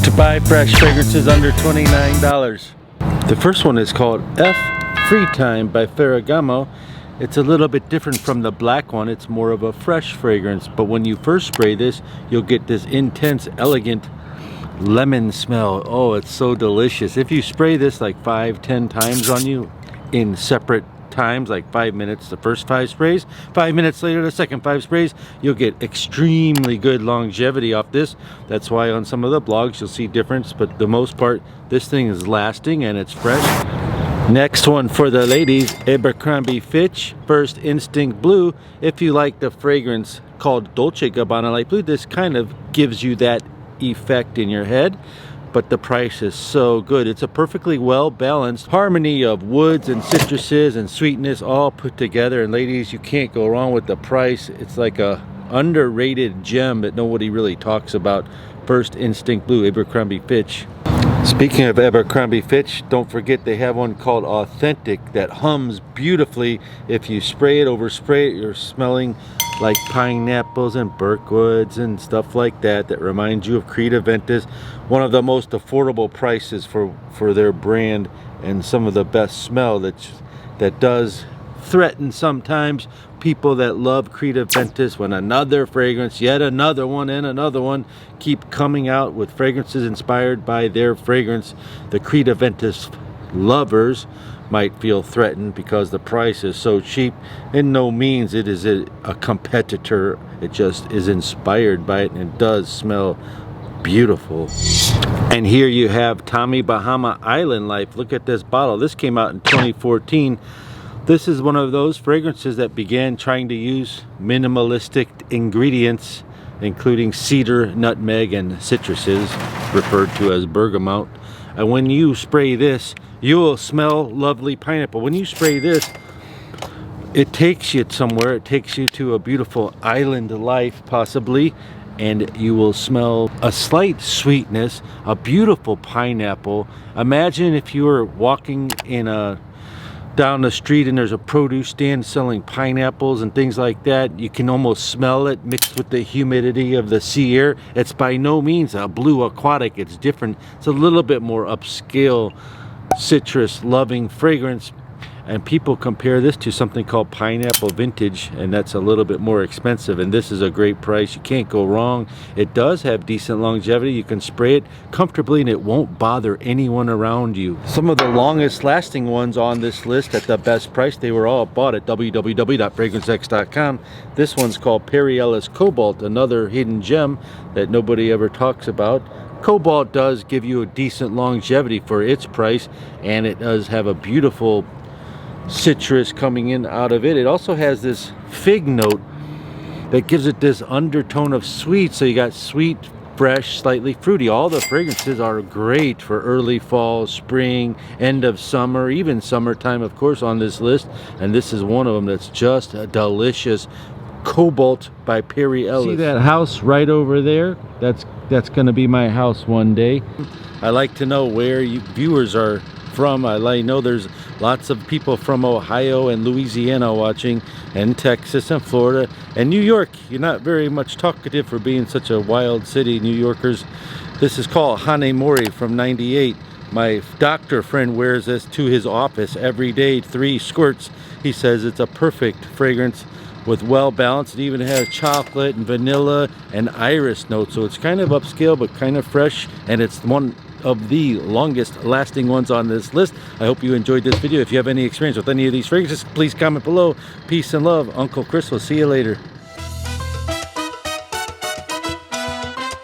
to buy fresh fragrances under $29. The first one is called F Free Time by Ferragamo. It's a little bit different from the black one. It's more of a fresh fragrance, but when you first spray this, you'll get this intense, elegant lemon smell. Oh, it's so delicious. If you spray this like 5-10 times on you in separate times, like 5 minutes the first 5 sprays, 5 minutes later the second 5 sprays, you'll get extremely good longevity off this. That's why on some of the blogs you'll see difference, but the most part this thing is lasting and it's fresh. Next one for the ladies, Abercrombie Fitch First Instinct Blue. If you like the fragrance called Dolce Gabbana Light Blue, this kind of gives you that effect in your head, but the price is so good. It's a perfectly well balanced harmony of woods and citruses and sweetness all put together, and ladies, you can't go wrong with the price. It's like a underrated gem that nobody really talks about. First Instinct Blue, Abercrombie Fitch. Speaking of Abercrombie Fitch, don't forget they have one called Authentic that hums beautifully. If you spray it, overspray it, you're smelling like pineapples and Berkwoods and stuff like that. That reminds you of Creed Aventus. One of the most affordable prices for their brand, and some of the best smell that does threaten sometimes people that love Creed Aventus when another fragrance, yet another one and another one keep coming out with fragrances inspired by their fragrance. The Creed Aventus lovers might feel threatened because the price is so cheap. In no means it is a competitor. It just is inspired by it, and it does smell beautiful. And here you have Tommy Bahama Island Life. Look at this bottle. This came out in 2014. This is one of those fragrances that began trying to use minimalistic ingredients, including cedar, nutmeg, and citruses, referred to as bergamot. And when you spray this, you will smell lovely pineapple. When you spray this, it takes you somewhere. It takes you to a beautiful island life, possibly, and you will smell a slight sweetness, a beautiful pineapple. Imagine if you were walking down the street and there's a produce stand selling pineapples and things like that. You can almost smell it mixed with the humidity of the sea air. It's by no means a blue aquatic. It's different. It's a little bit more upscale citrus loving fragrance, and people compare this to something called Pineapple Vintage, and that's a little bit more expensive, and this is a great price. You can't go wrong. It does have decent longevity. You can spray it comfortably and it won't bother anyone around you. Some of the longest lasting ones on this list at the best price, they were all bought at www.fragrancex.com. This one's called Perry Ellis Cobalt, another hidden gem that nobody ever talks about. Cobalt does give you a decent longevity for its price, and it does have a beautiful citrus coming in out of it. It also has this fig note that gives it this undertone of sweet. So you got sweet, fresh, slightly fruity. All the fragrances are great for early fall, spring, end of summer, even summertime, of course, on this list. And this is one of them that's just delicious. Cobalt by Perry Ellis. See that house right over there? That's going to be my house one day. I like to know where you viewers are from. I know there's lots of people from Ohio and Louisiana watching, and Texas and Florida and New York. You're not very much talkative for being such a wild city, New Yorkers. This is called Hanemori from '98. My doctor friend wears this to his office every day, 3 squirts. He says it's a perfect fragrance with well balanced. It even has chocolate and vanilla and iris notes, so it's kind of upscale but kind of fresh, and it's one of the longest lasting ones on this list. I hope you enjoyed this video. If you have any experience with any of these fragrances, please comment below. Peace and love. Uncle Chris will see you later.